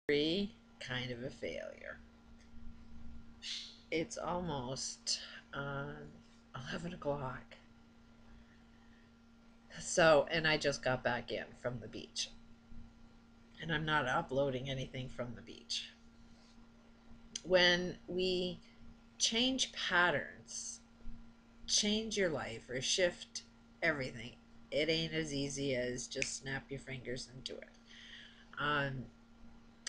Kind of a failure. It's almost 11 o'clock. So, and I just got back in from the beach. And I'm not uploading anything from the beach. When we change patterns, change your life, or shift everything, it ain't as easy as just snap your fingers and do it. Um,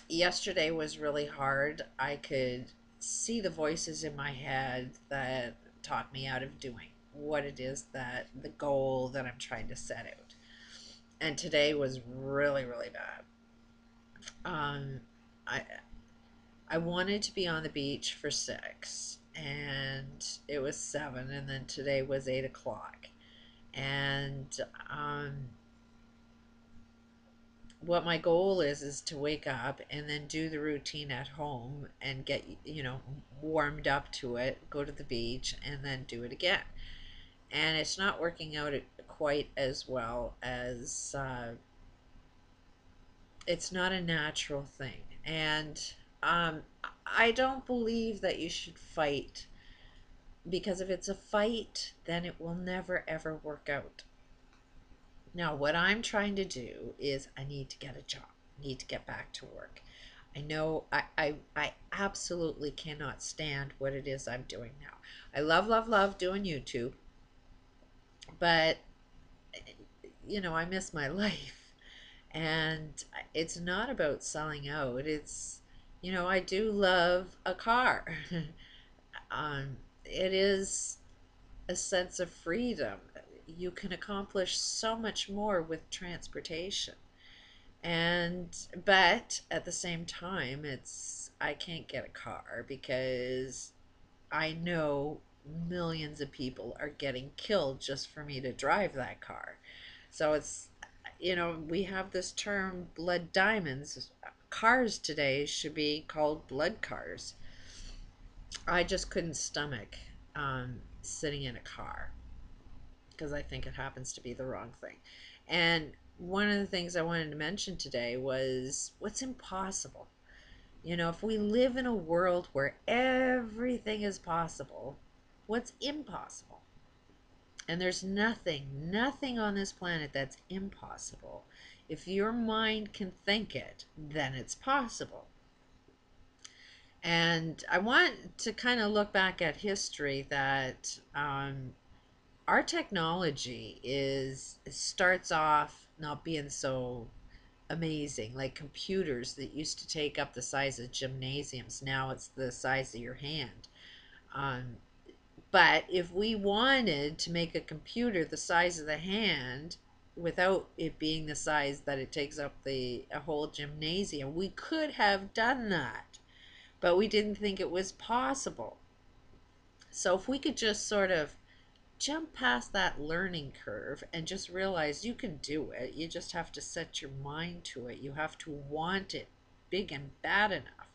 Yesterday was really hard. I could see the voices in my head that talk me out of doing what it is, that the goal that I'm trying to set out. And today was really, really bad. Um, I I wanted to be on the beach for 6, and it was 7, and then today was 8 o'clock. And what my goal is to wake up and then do the routine at home and get, warmed up to it, go to the beach, and then do it again. And it's not working out quite as well as it's not a natural thing. And um, I don't believe that you should fight, because if it's a fight, then it will never ever work out. Now, what I'm trying to do is I need to get a job, I need to get back to work. I know I absolutely cannot stand what it is I'm doing now. I love, love, love doing YouTube, but I miss my life. And it's not about selling out. It's, I do love a car. It is a sense of freedom. You can accomplish so much more with transportation. And but at the same time, it's I can't get a car because I know millions of people are getting killed just for me to drive that car. So it's, we have this term blood diamonds. Cars today should be called blood cars. I just couldn't stomach sitting in a car, because I think it happens to be the wrong thing. And one of the things I wanted to mention today was what's impossible. If we live in a world where everything is possible, what's impossible? And there's nothing on this planet that's impossible. If your mind can think it, then it's possible. And I want to kind of look back at history, that our technology starts off not being so amazing. Like computers that used to take up the size of gymnasiums, now it's the size of your hand. Um, but if we wanted to make a computer the size of the hand without it being the size that it takes up a whole gymnasium, we could have done that, but we didn't think it was possible. So if we could just sort of jump past that learning curve and just realize you can do it, you just have to set your mind to it. You have to want it big and bad enough.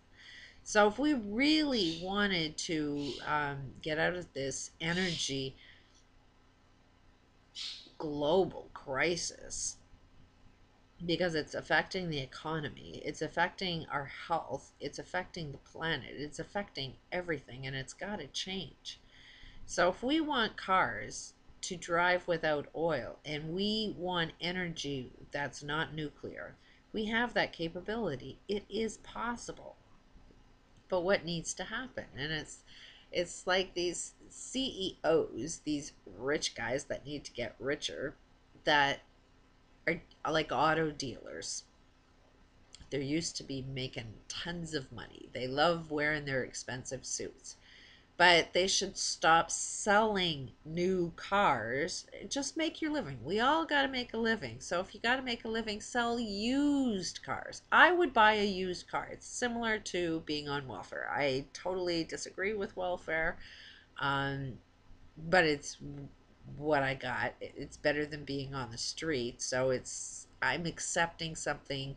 So if we really wanted to get out of this energy global crisis, because it's affecting the economy, it's affecting our health, it's affecting the planet, it's affecting everything, and it's got to change. So if we want cars to drive without oil, and we want energy that's not nuclear, we have that capability. It is possible. But what needs to happen? And it's like these CEOs, these rich guys that need to get richer, that are like auto dealers. They're used to be making tons of money. They love wearing their expensive suits. But they should stop selling new cars. Just make your living. We all got to make a living. So if you got to make a living, sell used cars. I would buy a used car. It's similar to being on welfare. I totally disagree with welfare, um, but it's what I got. It's better than being on the street. So I'm accepting something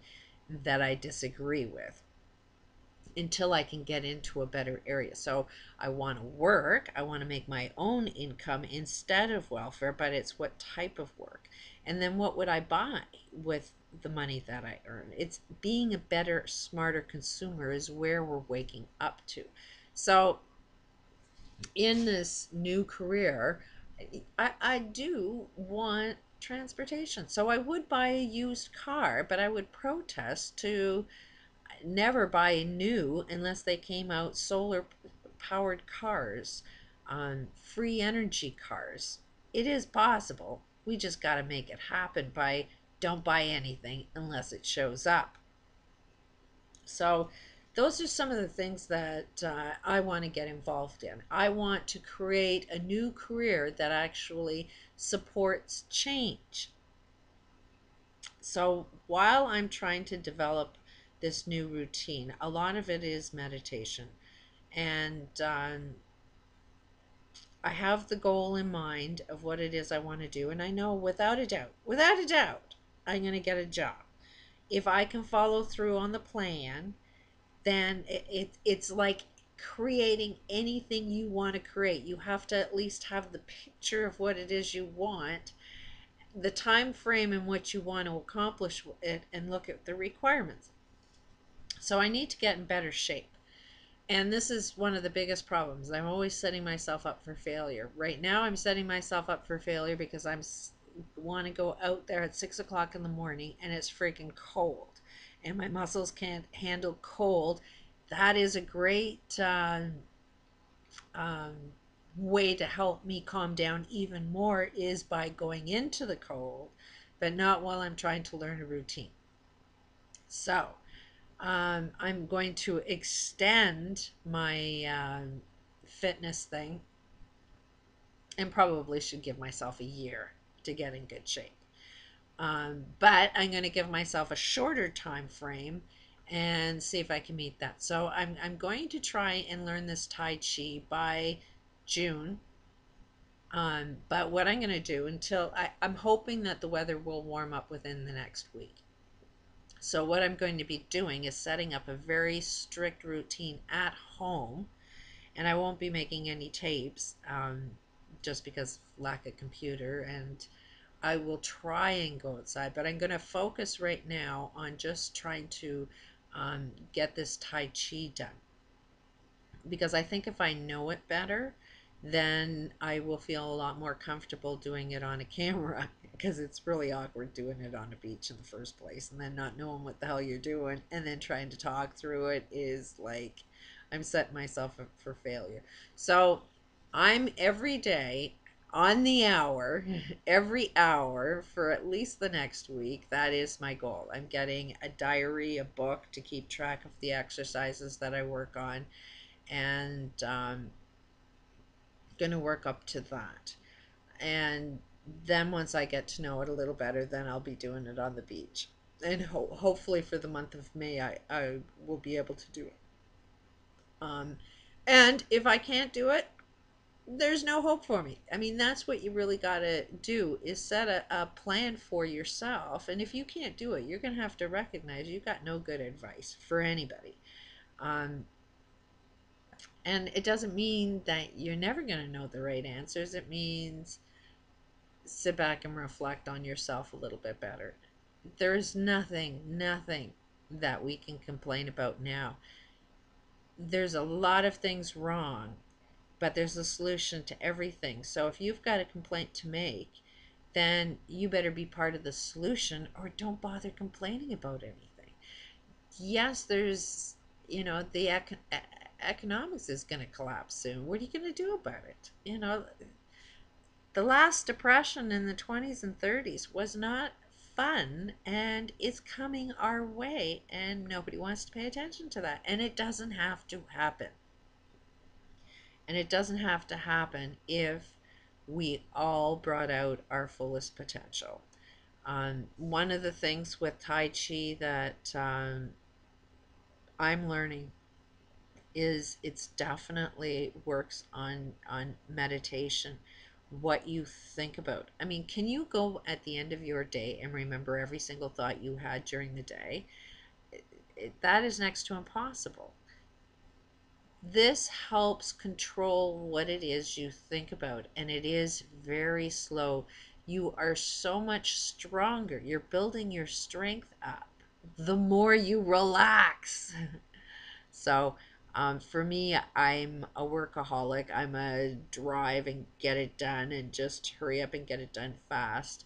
that I disagree with. until I can get into a better area. So I want to work, I want to make my own income instead of welfare, but it's what type of work. And then what would I buy with the money that I earn? It's being a better, smarter consumer is where we're waking up to. So in this new career, I do want transportation. So I would buy a used car, but I would protest to never buy new unless they came out solar powered cars, free energy cars. It is possible. We just got to make it happen by don't buy anything unless it shows up. So, those are some of the things that I want to get involved in. I want to create a new career that actually supports change. So while I'm trying to develop this new routine, a lot of it is meditation. And I have the goal in mind of what it is I want to do. And I know without a doubt, I'm going to get a job. If I can follow through on the plan, then it's like creating anything you want to create. You have to at least have the picture of what it is you want, the time frame in which you want to accomplish it, and look at the requirements. So I need to get in better shape. And this is one of the biggest problems. I'm always setting myself up for failure. Right now, I'm setting myself up for failure because I'm want to go out there at 6 o'clock in the morning and it's freaking cold, and my muscles can't handle cold. That is a great um, way to help me calm down even more is by going into the cold, but not while I'm trying to learn a routine. So I'm going to extend my fitness thing, and probably should give myself a year to get in good shape. But I'm going to give myself a shorter time frame and see if I can meet that. So I'm going to try and learn this Tai Chi by June. But what I'm going to do until I'm hoping that the weather will warm up within the next week. So what I'm going to be doing is setting up a very strict routine at home, and I won't be making any tapes just because lack of computer, and I will try and go outside, but I'm going to focus right now on just trying to get this Tai Chi done, because I think if I know it better, then I will feel a lot more comfortable doing it on a camera, because it's really awkward doing it on a beach in the first place and then not knowing what the hell you're doing and then trying to talk through it is like I'm setting myself up for failure. So I'm every day on the hour, every hour for at least the next week. That is my goal. I'm getting a diary, a book to keep track of the exercises that I work on, and going to work up to that. And then once I get to know it a little better, then I'll be doing it on the beach. And hopefully for the month of May, I will be able to do it. Um, and if I can't do it, there's no hope for me. I mean, that's what you really got to do is set a plan for yourself. And if you can't do it, you're going to have to recognize you got no good advice for anybody. Um, and it doesn't mean that you're never going to know the right answers. It means sit back and reflect on yourself a little bit better. There's nothing that we can complain about now. There's a lot of things wrong, but there's a solution to everything. So if you've got a complaint to make, then you better be part of the solution, or don't bother complaining about anything. Yes, there's, the economics is going to collapse soon. What are you going to do about it? The last depression in the 20s and 30s was not fun, and it's coming our way, and nobody wants to pay attention to that. And it doesn't have to happen. And it doesn't have to happen if we all brought out our fullest potential. One of the things with Tai Chi that I'm learning is it's definitely works on meditation, what you think about. I mean, can you go at the end of your day and remember every single thought you had during the day? That is next to impossible. This helps control what it is you think about, and it is very slow. You are so much stronger. You're building your strength up the more you relax. So, for me, I'm a workaholic. I'm a drive and get it done and just hurry up and get it done fast.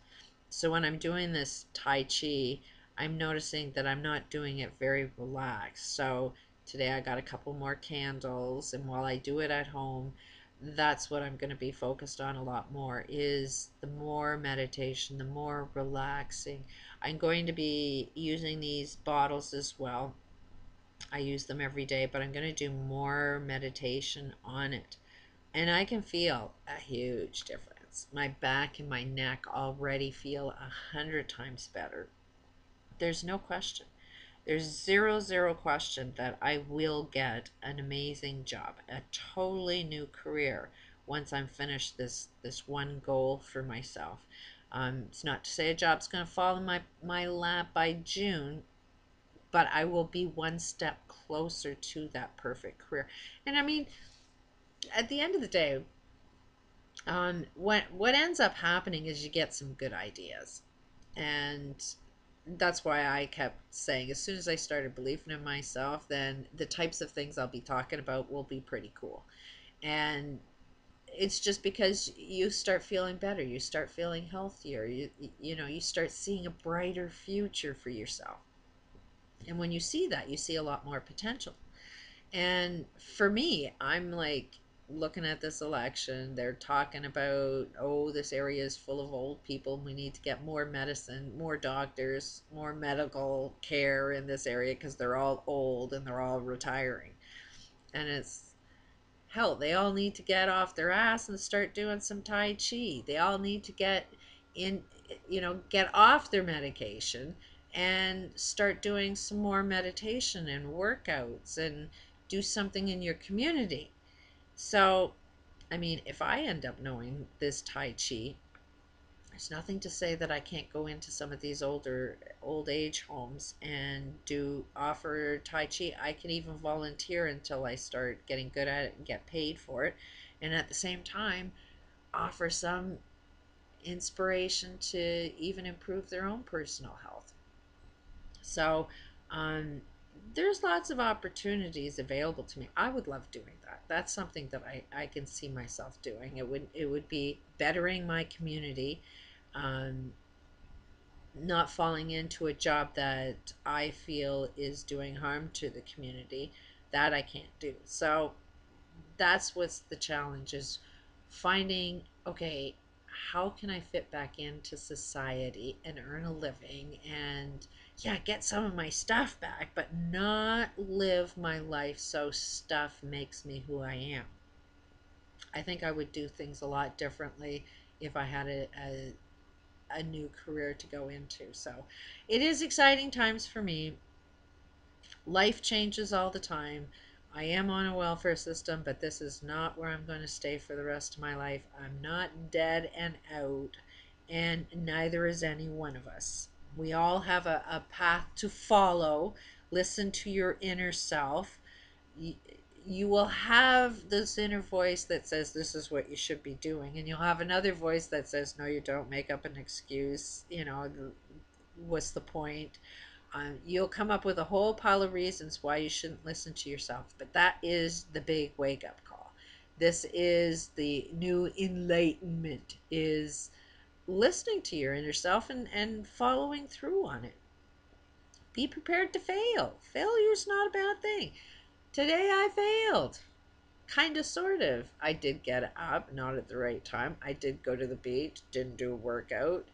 So, when I'm doing this Tai Chi, I'm noticing that I'm not doing it very relaxed. So, today I got a couple more candles, and while I do it at home, that's what I'm going to be focused on a lot more is the more meditation, the more relaxing. I'm going to be using these bottles as well. I use them every day, but I'm going to do more meditation on it. And I can feel a huge difference. My back and my neck already feel 100 times better. There's no question. There's zero question that I will get an amazing job, a totally new career once I'm finished this one goal for myself. It's not to say a job's going to fall in my lap by June, but I will be one step closer to that perfect career. And I mean, at the end of the day, what ends up happening is you get some good ideas, and that's why I kept saying as soon as I started believing in myself, then the types of things I'll be talking about will be pretty cool. And it's just because you start feeling better, you start feeling healthier, you know, you start seeing a brighter future for yourself. And when you see that, you see a lot more potential. And for me, I'm like looking at this election. They're talking about, oh, this area is full of old people. We need to get more medicine, more doctors, more medical care in this area because they're all old and they're all retiring. And it's hell, they all need to get off their ass and start doing some Tai Chi. They all need to get in, get off their medication and start doing some more meditation and workouts and do something in your community. So, I mean, if I end up knowing this Tai Chi, there's nothing to say that I can't go into some of these old age homes and do offer Tai Chi. I can even volunteer until I start getting good at it and get paid for it. And at the same time, offer some inspiration to even improve their own personal health. So, um, there's lots of opportunities available to me. I would love doing that. That's something that I can see myself doing. It would be bettering my community, um, not falling into a job that I feel is doing harm to the community. That I can't do. So that's what's the challenge is finding, okay, how can I fit back into society and earn a living and yeah, get some of my stuff back, but not live my life so stuff makes me who I am. I think I would do things a lot differently if I had a new career to go into. So it is exciting times for me. Life changes all the time. I am on a welfare system, but this is not where I'm going to stay for the rest of my life. I'm not dead and out, and neither is any one of us. We all have a path to follow. Listen to your inner self. You will have this inner voice that says this is what you should be doing, and you'll have another voice that says no, you don't. Make up an excuse. What's the point? You'll come up with a whole pile of reasons why you shouldn't listen to yourself, but that is the big wake up call. This is the new enlightenment, is listening to your inner self and following through on it. Be prepared to fail. Failure is not a bad thing. Today I failed. Kind of, sort of. I did get up, not at the right time. I did go to the beach, didn't do a workout.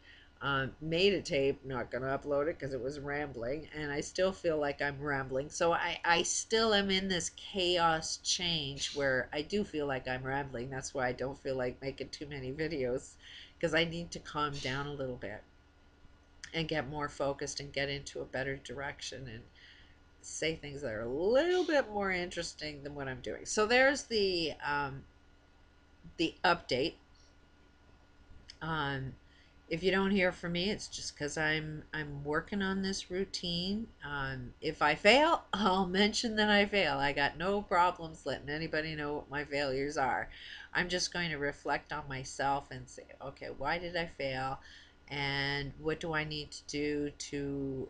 Made a tape, not going to upload it because it was rambling, and I still feel like I'm rambling. So I still am in this chaos change where I do feel like I'm rambling. That's why I don't feel like making too many videos, because I need to calm down a little bit and get more focused and get into a better direction and say things that are a little bit more interesting than what I'm doing. So there's the update. Um, If you don't hear from me, it's just because I'm working on this routine. If I fail, I'll mention that I fail. I got no problems letting anybody know what my failures are. I'm just going to reflect on myself and say, okay, why did I fail? And what do I need to do to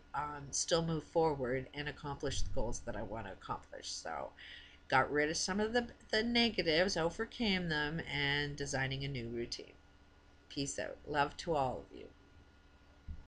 still move forward and accomplish the goals that I want to accomplish? So, got rid of some of the negatives, overcame them, and designing a new routine. Peace out. Love to all of you.